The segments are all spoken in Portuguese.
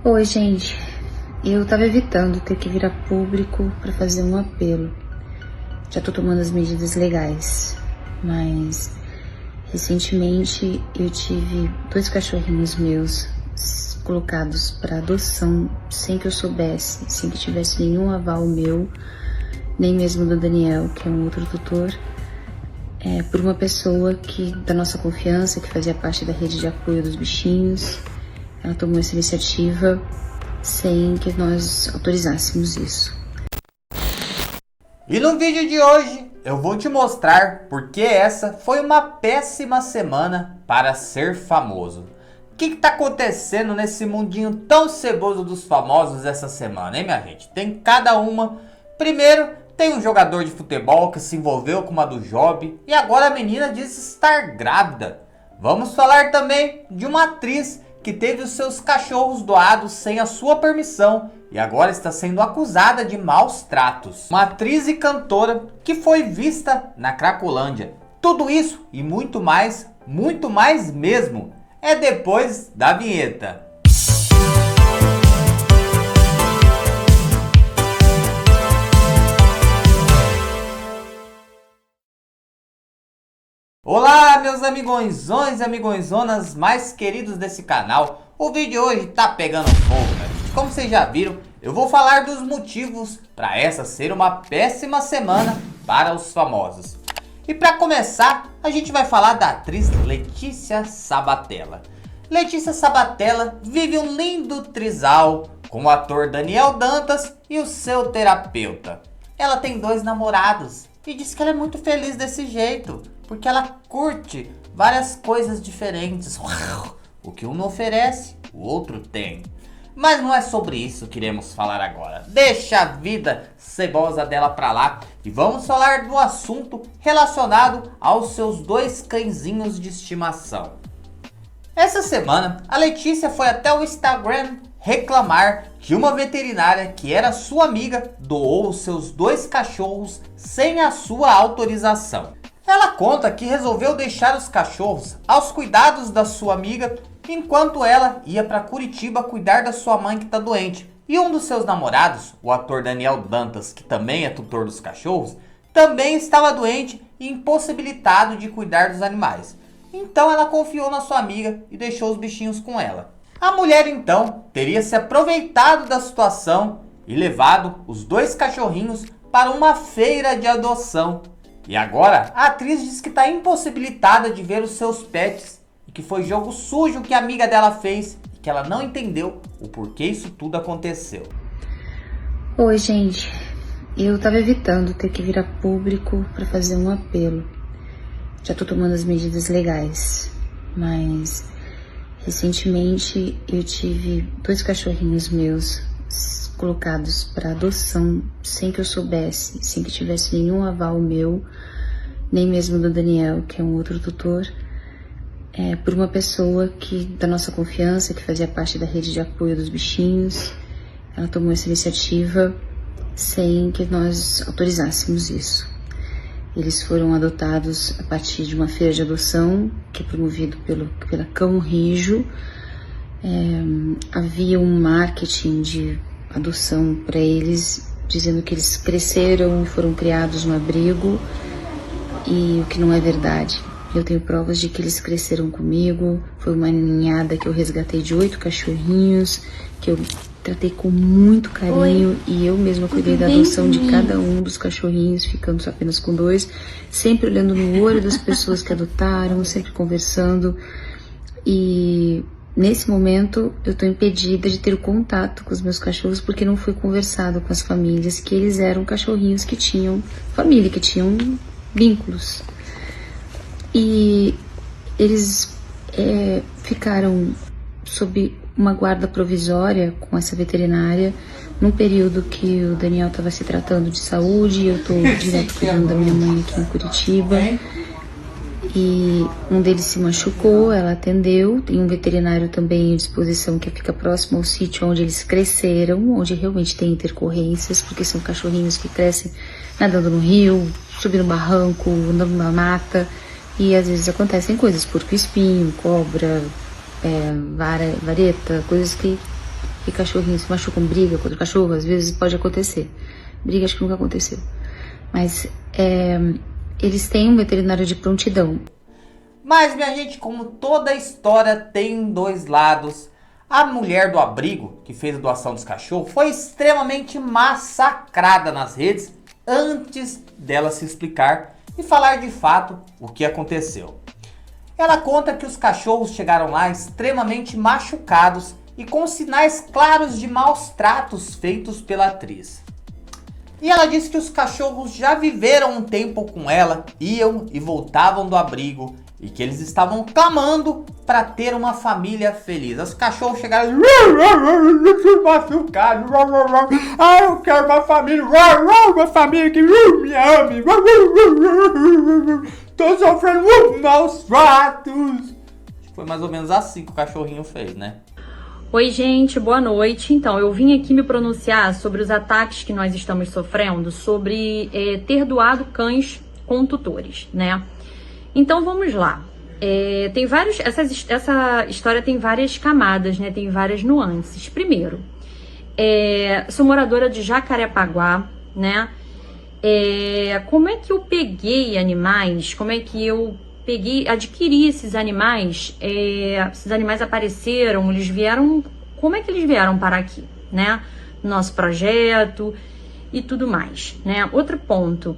Oi, gente. Eu tava evitando ter que vir a público para fazer um apelo. Já tô tomando as medidas legais, mas recentemente eu tive 2 cachorrinhos meus colocados para adoção sem que eu soubesse, sem que tivesse nenhum aval meu, nem mesmo do Daniel, que é um outro tutor, por uma pessoa da nossa confiança, que fazia parte da rede de apoio dos bichinhos. Ela tomou essa iniciativa sem que nós autorizássemos isso. E no vídeo de hoje eu vou te mostrar porque essa foi uma péssima semana para ser famoso. O que está acontecendo nesse mundinho tão ceboso dos famosos essa semana, hein, minha gente? Tem cada uma. Primeiro, tem um jogador de futebol que se envolveu com uma do Job e agora a menina diz estar grávida. Vamos falar também de uma atriz que teve os seus cachorros doados sem a sua permissão e agora está sendo acusada de maus tratos. Uma atriz e cantora que foi vista na Cracolândia. Tudo isso e muito mais mesmo, é depois da vinheta. Olá, meus amigões e amigõezonas mais queridos desse canal. O vídeo de hoje tá pegando fogo, né? Como vocês já viram, eu vou falar dos motivos para essa ser uma péssima semana para os famosos. E para começar, a gente vai falar da atriz Letícia Sabatella. Letícia Sabatella vive um lindo trisal com o ator Daniel Dantas e o seu terapeuta. Ela tem 2 namorados e diz que ela é muito feliz desse jeito, porque ela curte várias coisas diferentes. O que um não oferece, o outro tem. Mas não é sobre isso que iremos falar agora. Deixa a vida cebosa dela pra lá e vamos falar do assunto relacionado aos seus 2 cãezinhos de estimação. Essa semana, a Letícia foi até o Instagram reclamar que uma veterinária que era sua amiga doou os seus 2 cachorros sem a sua autorização. Ela conta que resolveu deixar os cachorros aos cuidados da sua amiga enquanto ela ia para Curitiba cuidar da sua mãe que está doente. E um dos seus namorados, o ator Daniel Dantas, que também é tutor dos cachorros, também estava doente e impossibilitado de cuidar dos animais. Então ela confiou na sua amiga e deixou os bichinhos com ela. A mulher então teria se aproveitado da situação e levado os 2 cachorrinhos para uma feira de adoção. E agora a atriz diz que está impossibilitada de ver os seus pets e que foi jogo sujo que a amiga dela fez e que ela não entendeu o porquê isso tudo aconteceu. Oi, gente. Eu tava evitando ter que vir a público para fazer um apelo. Já tô tomando as medidas legais, mas recentemente eu tive 2 cachorrinhos meus colocados para adoção sem que eu soubesse, sem que tivesse nenhum aval meu, nem mesmo do Daniel, que é um outro tutor, por uma pessoa da nossa confiança, que fazia parte da rede de apoio dos bichinhos. Ela tomou essa iniciativa sem que nós autorizássemos isso. Eles foram adotados a partir de uma feira de adoção que é promovido pela Cão Rijo. Havia um marketing de adoção para eles, dizendo que eles cresceram e foram criados no abrigo, e o que não é verdade. Eu tenho provas de que eles cresceram comigo. Foi uma ninhada que eu resgatei de 8 cachorrinhos, que eu tratei com muito carinho. Oi. E eu mesma cuidei da adoção de cada um dos cachorrinhos, ficando só apenas com 2, sempre olhando no olho das pessoas que adotaram, sempre conversando. E nesse momento eu estou impedida de ter o contato com os meus cachorros porque não foi conversado com as famílias que eles eram cachorrinhos que tinham família, que tinham vínculos. E eles ficaram sob uma guarda provisória com essa veterinária num período que o Daniel estava se tratando de saúde. Eu estou direto cuidando da minha mãe aqui em Curitiba. E um deles se machucou, ela atendeu. Tem um veterinário também à disposição que fica próximo ao sítio onde eles cresceram, onde realmente tem intercorrências, porque são cachorrinhos que crescem nadando no rio, subindo barranco, andando na mata. E às vezes acontecem coisas, porco-espinho, cobra, vareta, coisas que E cachorrinho se machucam, briga contra o cachorro, às vezes pode acontecer. Briga acho que nunca aconteceu. Mas eles têm um veterinário de prontidão. Mas, minha gente, como toda história tem dois lados, a mulher do abrigo, que fez a doação dos cachorros, foi extremamente massacrada nas redes antes dela se explicar e falar de fato o que aconteceu. Ela conta que os cachorros chegaram lá extremamente machucados e com sinais claros de maus tratos feitos pela atriz. E ela disse que os cachorros já viveram um tempo com ela, iam e voltavam do abrigo e que eles estavam clamando para ter uma família feliz. Os cachorros chegaram machucados, eu quero uma família que me ame, tô sofrendo maus tratos. Acho que foi mais ou menos assim que o cachorrinho fez, né? Oi gente, boa noite. Então, eu vim aqui me pronunciar sobre os ataques que nós estamos sofrendo, sobre ter doado cães com tutores, né? Então vamos lá. Tem vários, essa história tem várias camadas, né? Tem várias nuances. Primeiro, sou moradora de Jacarepaguá, né? Como é que eu peguei animais? Como é que eu adquiri esses animais? Esses animais apareceram, eles vieram. Como é que eles vieram parar aqui, né? Nosso projeto e tudo mais, né? Outro ponto.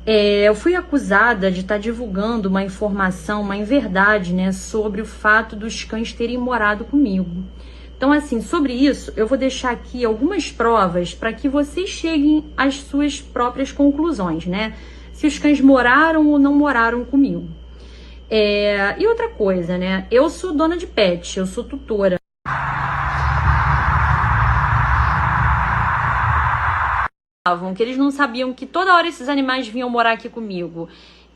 Eu fui acusada de estar divulgando uma informação, uma inverdade, né, sobre o fato dos cães terem morado comigo. Então, assim, sobre isso, eu vou deixar aqui algumas provas para que vocês cheguem às suas próprias conclusões, né? Se os cães moraram ou não moraram comigo. E outra coisa, né? Eu sou dona de pet, eu sou tutora. Que eles não sabiam que toda hora esses animais vinham morar aqui comigo.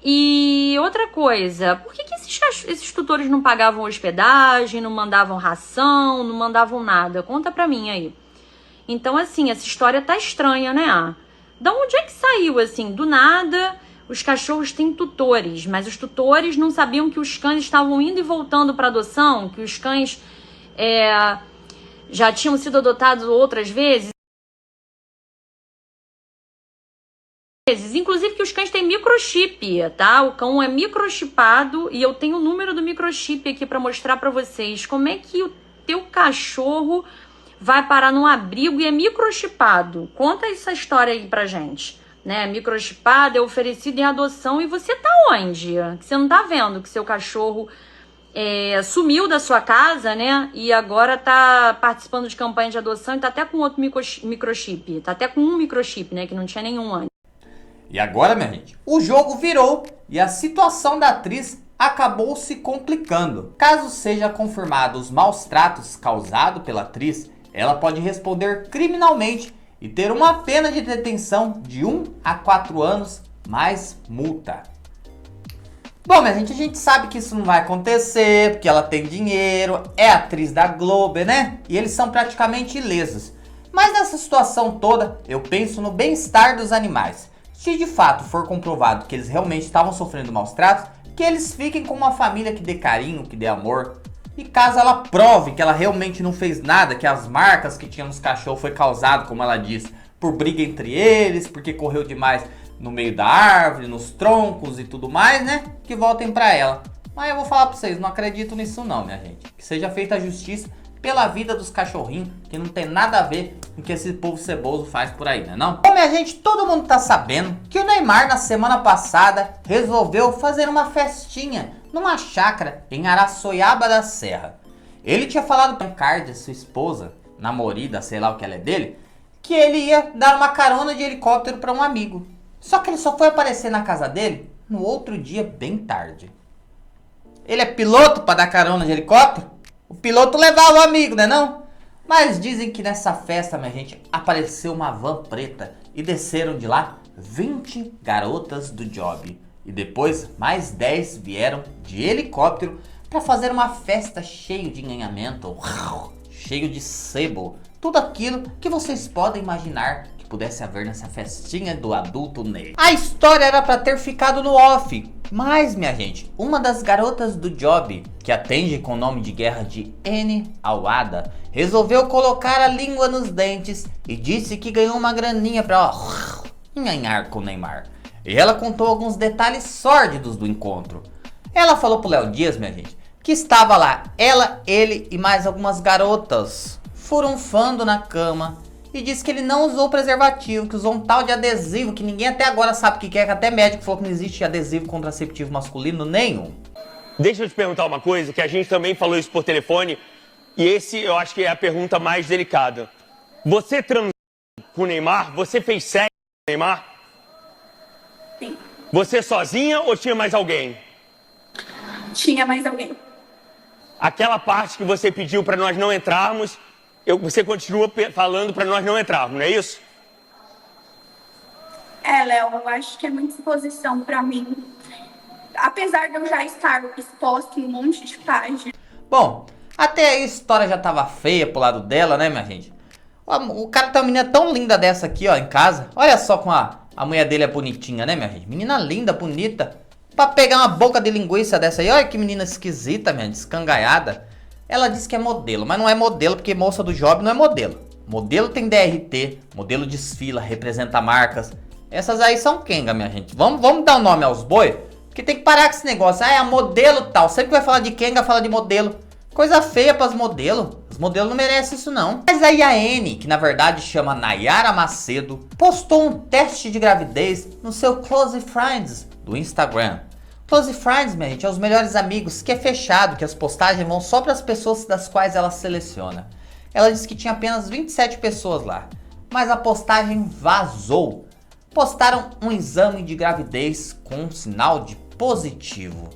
E outra coisa, por que esses tutores não pagavam hospedagem, não mandavam ração, não mandavam nada? Conta pra mim aí. Então, assim, essa história tá estranha, né? Da onde é que saiu, assim? Do nada, os cachorros têm tutores, mas os tutores não sabiam que os cães estavam indo e voltando para adoção, que os cães já tinham sido adotados outras vezes. Inclusive que os cães têm microchip, tá? O cão é microchipado e eu tenho o número do microchip aqui para mostrar para vocês como é que o teu cachorro vai parar num abrigo e é microchipado. Conta essa história aí pra gente, né? Microchipado, é oferecido em adoção e você tá onde? Que você não tá vendo que seu cachorro sumiu da sua casa, né? E agora tá participando de campanha de adoção e tá até com outro microchip. Tá até com um microchip, né? Que não tinha nenhum antes. E agora, minha gente, o jogo virou e a situação da atriz acabou se complicando. Caso seja confirmado os maus tratos causados pela atriz, ela pode responder criminalmente e ter uma pena de detenção de 1 a 4 anos mais multa. Bom, minha gente, a gente sabe que isso não vai acontecer, porque ela tem dinheiro, é atriz da Globo, né? E eles são praticamente ilesos. Mas nessa situação toda, eu penso no bem-estar dos animais. Se de fato for comprovado que eles realmente estavam sofrendo maus tratos, que eles fiquem com uma família que dê carinho, que dê amor. E caso ela prove que ela realmente não fez nada, que as marcas que tinha nos cachorros foi causado, como ela disse, por briga entre eles, porque correu demais no meio da árvore, nos troncos e tudo mais, né? Que voltem pra ela. Mas eu vou falar pra vocês, não acredito nisso não, minha gente. Que seja feita a justiça pela vida dos cachorrinhos, que não tem nada a ver com o que esse povo ceboso faz por aí, né não? Bom, minha gente, todo mundo tá sabendo que o Neymar na semana passada resolveu fazer uma festinha numa chácara em Araçoiaba da Serra. Ele tinha falado pra Cardia, sua esposa, namorada, sei lá o que ela é dele, que ele ia dar uma carona de helicóptero para um amigo. Só que ele só foi aparecer na casa dele no outro dia bem tarde. Ele é piloto para dar carona de helicóptero? O piloto levava o amigo, né não? Mas dizem que nessa festa, minha gente, apareceu uma van preta e desceram de lá 20 garotas do job. E depois mais 10 vieram de helicóptero para fazer uma festa cheio de enganhamento, cheio de sebo. Tudo aquilo que vocês podem imaginar que pudesse haver nessa festinha do adulto Ney. A história era para ter ficado no off, Mas, minha gente, uma das garotas do Job, que atende com o nome de guerra de Anne Awada, resolveu colocar a língua nos dentes e disse que ganhou uma graninha pra enganhar com o Neymar. E ela contou alguns detalhes sórdidos do encontro. Ela falou pro Léo Dias, minha gente, que estava lá ela, ele e mais algumas garotas furunfando na cama. E disse que ele não usou preservativo, que usou um tal de adesivo que ninguém até agora sabe o que é, que até médico falou que não existe adesivo contraceptivo masculino nenhum. Deixa eu te perguntar uma coisa, que a gente também falou isso por telefone, e esse eu acho que é a pergunta mais delicada. Você transou com o Neymar? Você fez sexo com o Neymar? Sim. Você sozinha ou tinha mais alguém? Tinha mais alguém. Aquela parte que você pediu para nós não entrarmos, você continua falando para nós não entrarmos, não é isso? Léo, eu acho que é muita exposição pra mim. Apesar de eu já estar exposta em um monte de páginas. Bom, até aí a história já tava feia pro lado dela, né, minha gente? O cara tem uma menina tão linda dessa aqui, ó, em casa. Olha só como a mulher dele é bonitinha, né, minha gente? Menina linda, bonita. Pra pegar uma boca de linguiça dessa aí, olha que menina esquisita, minha gente, escangaiada. Ela disse que é modelo, mas não é modelo porque moça do Job não é modelo. Modelo tem DRT, modelo desfila, representa marcas. Essas aí são quenga, minha gente. Vamos dar o nome aos boi, porque tem que parar com esse negócio. Ah, é a modelo tal. Sempre que vai falar de quenga, fala de modelo. Coisa feia pras modelos. Os modelos não merecem isso não. Mas aí a Anne, que na verdade chama Nayara Macedo, postou um teste de gravidez no seu Close Friends do Instagram. Close Friends, minha gente, é os melhores amigos, que é fechado, que as postagens vão só para as pessoas das quais ela seleciona. Ela disse que tinha apenas 27 pessoas lá, mas a postagem vazou. Postaram um exame de gravidez com um sinal de positivo.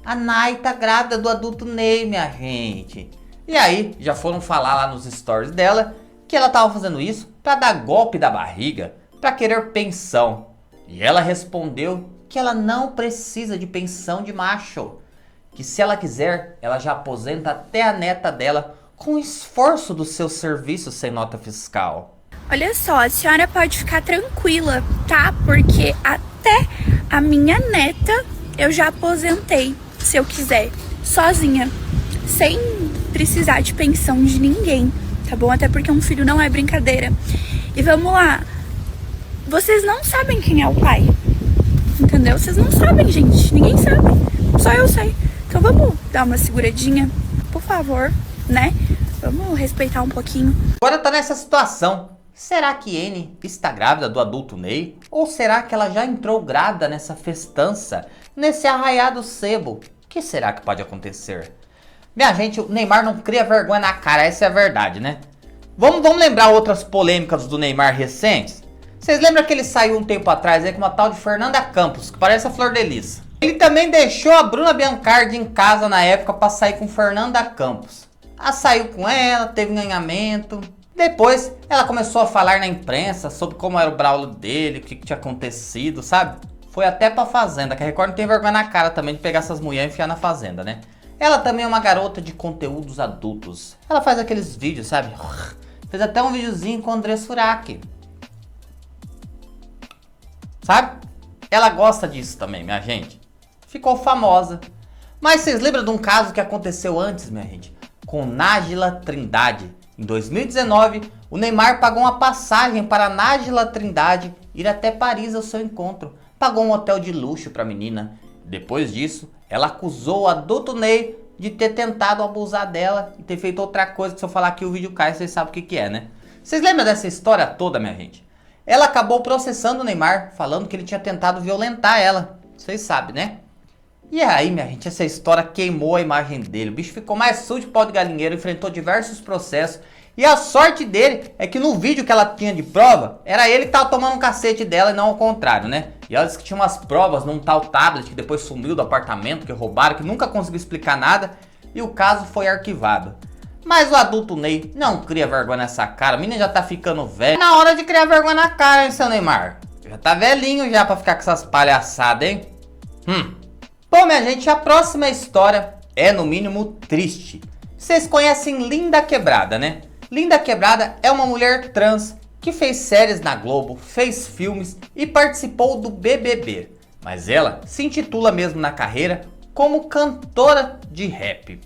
A Nay tá grávida do adulto Ney, minha gente. E aí, já foram falar lá nos stories dela que ela tava fazendo isso para dar golpe da barriga, para querer pensão. E ela respondeu que ela não precisa de pensão de macho, que se ela quiser, ela já aposenta até a neta dela com o esforço do seu serviço sem nota fiscal. Olha só, a senhora pode ficar tranquila, tá? Porque até a minha neta eu já aposentei, se eu quiser, sozinha, sem precisar de pensão de ninguém, tá bom? Até porque um filho não é brincadeira. E vamos lá, vocês não sabem quem é o pai. Entendeu? Vocês não sabem, gente. Ninguém sabe. Só eu sei. Então vamos dar uma seguradinha, por favor, né? Vamos respeitar um pouquinho. Agora tá nessa situação. Será que Anne está grávida do adulto Ney? Ou será que ela já entrou grávida nessa festança? Nesse arraiado sebo? O que será que pode acontecer? Minha gente, o Neymar não cria vergonha na cara. Essa é a verdade, né? Vamos lembrar outras polêmicas do Neymar recentes? Vocês lembram que ele saiu um tempo atrás aí com uma tal de Fernanda Campos, que parece a Flor de Lis? Ele também deixou a Bruna Biancardi em casa na época pra sair com Fernanda Campos. Ela saiu com ela, teve enganamento. Depois ela começou a falar na imprensa sobre como era o Braulio dele, o que tinha acontecido, sabe? Foi até pra fazenda, que a Record não tem vergonha na cara também de pegar essas mulheres e enfiar na fazenda, né? Ela também é uma garota de conteúdos adultos. Ela faz aqueles vídeos, sabe? Fez até um videozinho com o André Surak. Sabe? Ela gosta disso também, minha gente. Ficou famosa. Mas vocês lembram de um caso que aconteceu antes, minha gente? Com Nájila Trindade. Em 2019, o Neymar pagou uma passagem para Nájila Trindade ir até Paris ao seu encontro. Pagou um hotel de luxo para a menina. Depois disso, ela acusou o adulto Ney de ter tentado abusar dela e ter feito outra coisa, que se eu falar aqui o vídeo cai, vocês sabem o que é, né? Vocês lembram dessa história toda, minha gente? Ela acabou processando o Neymar, falando que ele tinha tentado violentar ela. Vocês sabem, né? E aí, minha gente, essa história queimou a imagem dele. O bicho ficou mais sujo de pau de galinheiro, enfrentou diversos processos. E a sorte dele é que no vídeo que ela tinha de prova, era ele que tava tomando um cacete dela e não ao contrário, né? E ela disse que tinha umas provas num tal tablet que depois sumiu do apartamento, que roubaram, que nunca conseguiu explicar nada. E o caso foi arquivado. Mas o adulto Ney não cria vergonha nessa cara. A menina já tá ficando velha. Na hora de criar vergonha na cara, hein, seu Neymar? Já tá velhinho já pra ficar com essas palhaçadas, hein? Bom, minha gente, a próxima história é no mínimo triste. Vocês conhecem Linda Quebrada, né? Linda Quebrada é uma mulher trans que fez séries na Globo, fez filmes e participou do BBB. mas ela se intitula mesmo na carreira como cantora de rap.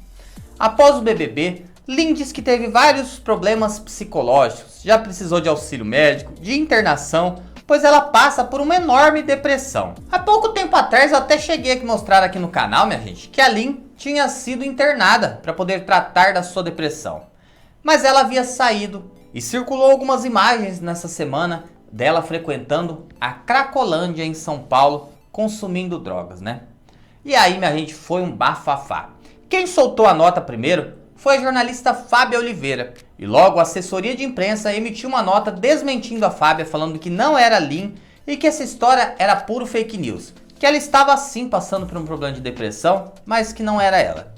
Após o BBB, Lin diz que teve vários problemas psicológicos, já precisou de auxílio médico, de internação, pois ela passa por uma enorme depressão. Há pouco tempo atrás eu até cheguei a mostrar aqui no canal, minha gente, que a Lin tinha sido internada para poder tratar da sua depressão. Mas ela havia saído e circulou algumas imagens nessa semana dela frequentando a Cracolândia em São Paulo, consumindo drogas, né? E aí, minha gente, foi um bafafá. Quem soltou a nota primeiro foi a jornalista Fábia Oliveira. E logo a assessoria de imprensa emitiu uma nota desmentindo a Fábia, falando que não era Lin e que essa história era puro fake news. Que ela estava sim passando por um problema de depressão, mas que não era ela.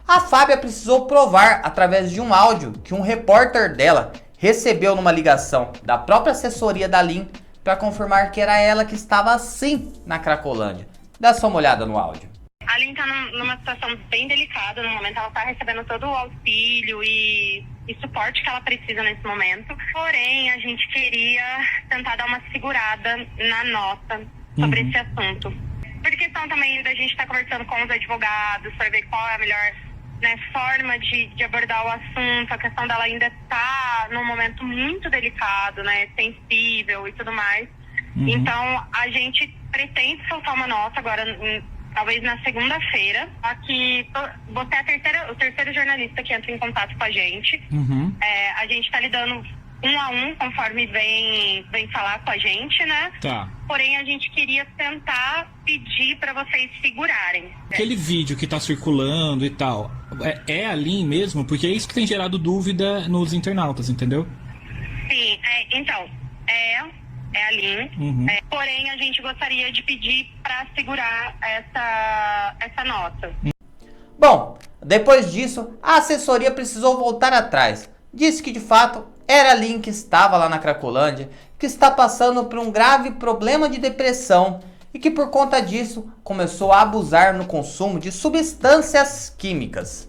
A Fábia precisou provar através de um áudio que um repórter dela recebeu numa ligação da própria assessoria da Lin para confirmar que era ela que estava sim na Cracolândia. Dá só uma olhada no áudio. A Lin tá numa situação bem delicada no momento, ela tá recebendo todo o auxílio e suporte que ela precisa nesse momento. Porém, a gente queria tentar dar uma segurada na nota sobre esse assunto. Por questão também da gente estar conversando com os advogados para ver qual é a melhor, né, forma de abordar o assunto. A questão dela ainda tá num momento muito delicado, né, sensível e tudo mais. Então, a gente pretende soltar uma nota agora, talvez na segunda-feira. Aqui, você é o terceiro jornalista que entra em contato com a gente. A gente tá lidando um a um, conforme vem falar com a gente, né? Tá. Porém, a gente queria tentar pedir para vocês segurarem. Aquele vídeo que tá circulando e tal, é a Lin mesmo? Porque é isso que tem gerado dúvida nos internautas, entendeu? Sim, então, é a Lin. Porém, a gente gostaria de pedir para segurar essa nota. Bom, depois disso, a assessoria precisou voltar atrás. Disse que de fato era a Lin que estava lá na Cracolândia, que está passando por um grave problema de depressão e que por conta disso começou a abusar no consumo de substâncias químicas.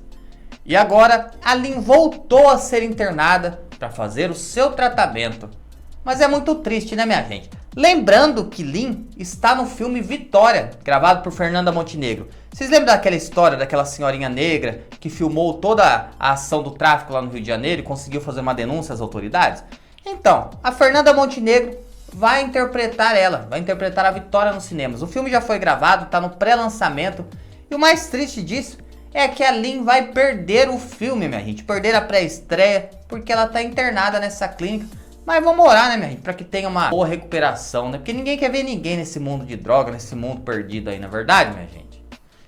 E agora a Lin voltou a ser internada para fazer o seu tratamento. Mas é muito triste, né, minha gente? Lembrando que Lin está no filme Vitória, gravado por Fernanda Montenegro. Vocês lembram daquela história daquela senhorinha negra que filmou toda a ação do tráfico lá no Rio de Janeiro e conseguiu fazer uma denúncia às autoridades? Então, a Fernanda Montenegro vai interpretar ela, vai interpretar a Vitória nos cinemas. O filme já foi gravado, está no pré-lançamento. E o mais triste disso é que a Lin vai perder o filme, minha gente. Perder a pré-estreia, porque ela está internada nessa clínica. Mas vamos orar, né, minha gente, pra que tenha uma boa recuperação, né? Porque ninguém quer ver ninguém nesse mundo de droga, nesse mundo perdido aí, na verdade, minha gente.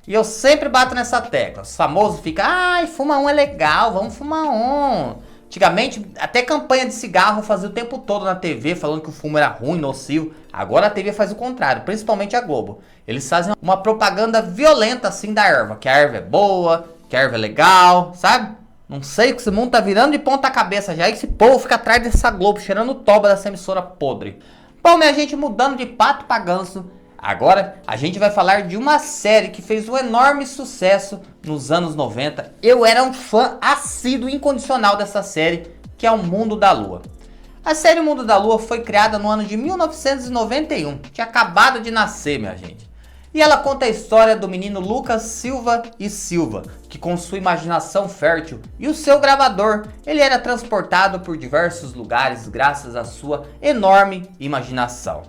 E eu sempre bato nessa tecla. Os famosos ficam, ai, fuma um é legal, vamos fumar um. Antigamente, até campanha de cigarro fazia o tempo todo na TV, falando que o fumo era ruim, nocivo. Agora a TV faz o contrário, principalmente a Globo. Eles fazem uma propaganda violenta, assim, da erva. Que a erva é boa, que a erva é legal, sabe? Não sei, que esse mundo tá virando de ponta cabeça já. E esse povo fica atrás dessa Globo, cheirando toba dessa emissora podre. Bom, minha gente, mudando de pato pra ganso. Agora, a gente vai falar de uma série que fez um enorme sucesso nos anos 90. Eu era um fã assíduo e incondicional dessa série, que é O Mundo da Lua. A série O Mundo da Lua foi criada no ano de 1991. Tinha acabado de nascer, minha gente. E ela conta a história do menino Lucas Silva e Silva, que com sua imaginação fértil e o seu gravador, ele era transportado por diversos lugares graças à sua enorme imaginação.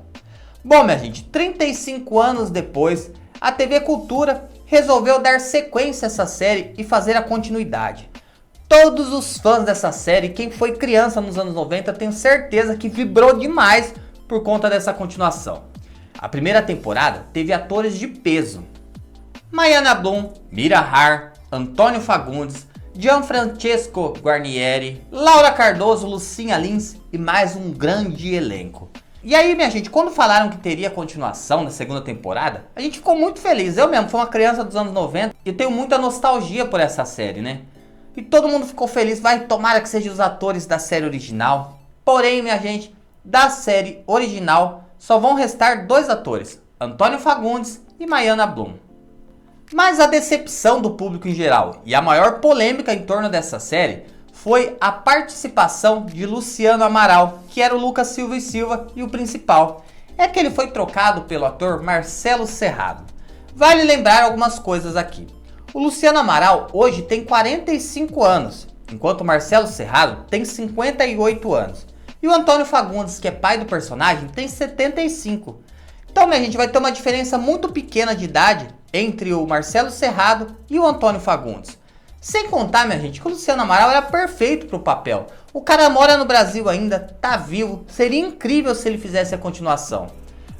Bom, minha gente, 35 anos depois, a TV Cultura resolveu dar sequência a essa série e fazer a continuidade. Todos os fãs dessa série, quem foi criança nos anos 90, tenho certeza que vibrou demais por conta dessa continuação. A primeira temporada teve atores de peso. Maiana Blum, Mira Har, Antônio Fagundes, Gianfrancesco Guarnieri, Laura Cardoso, Lucinha Lins e mais um grande elenco. E aí, minha gente, quando falaram que teria continuação na segunda temporada, a gente ficou muito feliz. Eu mesmo fui uma criança dos anos 90 e tenho muita nostalgia por essa série, né? E todo mundo ficou feliz, vai, tomara que sejam os atores da série original. Porém, minha gente, da série original só vão restar 2 atores, Antônio Fagundes e Maiana Blum. Mas a decepção do público em geral e a maior polêmica em torno dessa série foi a participação de Luciano Amaral, que era o Lucas Silva e Silva e o principal. é que ele foi trocado pelo ator Marcelo Serrado. Vale lembrar algumas coisas aqui. O Luciano Amaral hoje tem 45 anos, enquanto o Marcelo Serrado tem 58 anos. E o Antônio Fagundes, que é pai do personagem, tem 75. Então, minha gente, vai ter uma diferença muito pequena de idade entre o Marcelo Serrado e o Antônio Fagundes. Sem contar, minha gente, que o Luciano Amaral era perfeito pro papel. O cara mora no Brasil ainda, tá vivo, seria incrível se ele fizesse a continuação.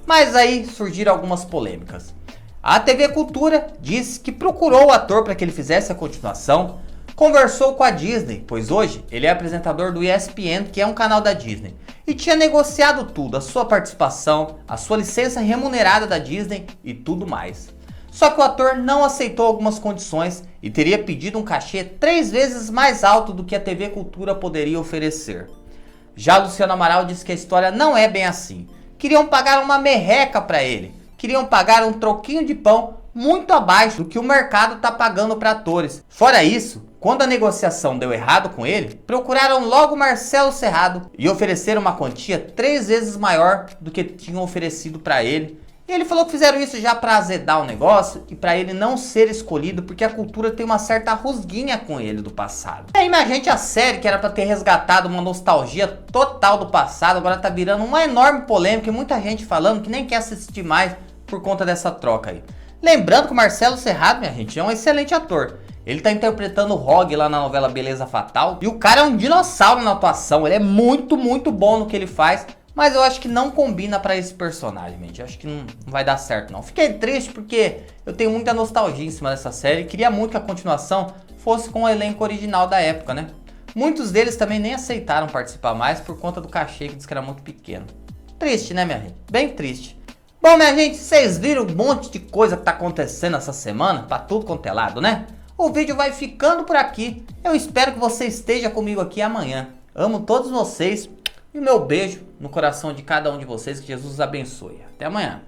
Mas aí surgiram algumas polêmicas. A TV Cultura disse que procurou o ator para que ele fizesse a continuação, conversou com a Disney, pois hoje ele é apresentador do ESPN, que é um canal da Disney, e tinha negociado tudo, a sua participação, a sua licença remunerada da Disney e tudo mais. Só que o ator não aceitou algumas condições e teria pedido um cachê 3 vezes mais alto do que a TV Cultura poderia oferecer. Já Luciano Amaral disse que a história não é bem assim. Queriam pagar uma merreca para ele, queriam pagar um troquinho de pão muito abaixo do que o mercado está pagando para atores. Fora isso, quando a negociação deu errado com ele, procuraram logo Marcelo Serrado e ofereceram uma quantia 3 vezes maior do que tinham oferecido para ele. E ele falou que fizeram isso já para azedar o negócio e para ele não ser escolhido, porque a Cultura tem uma certa rusguinha com ele do passado. E aí, minha gente, a série que era para ter resgatado uma nostalgia total do passado, agora tá virando uma enorme polêmica e muita gente falando que nem quer assistir mais por conta dessa troca aí. Lembrando que o Marcelo Serrado, minha gente, é um excelente ator. Ele tá interpretando o Rogue lá na novela Beleza Fatal. E o cara é um dinossauro na atuação. Ele é muito, muito bom no que ele faz. Mas eu acho que não combina pra esse personagem, gente. Eu acho que não vai dar certo, não. Fiquei triste porque eu tenho muita nostalgia em cima dessa série. Queria muito que a continuação fosse com o elenco original da época, né? Muitos deles também nem aceitaram participar mais por conta do cachê, que diz que era muito pequeno. Triste, né, minha gente? Bem triste. Bom, minha gente, vocês viram um monte de coisa que tá acontecendo essa semana? Pra tudo quanto é lado, né? O vídeo vai ficando por aqui. Eu espero que você esteja comigo aqui amanhã. Amo todos vocês. E o meu beijo no coração de cada um de vocês. Que Jesus os abençoe. Até amanhã.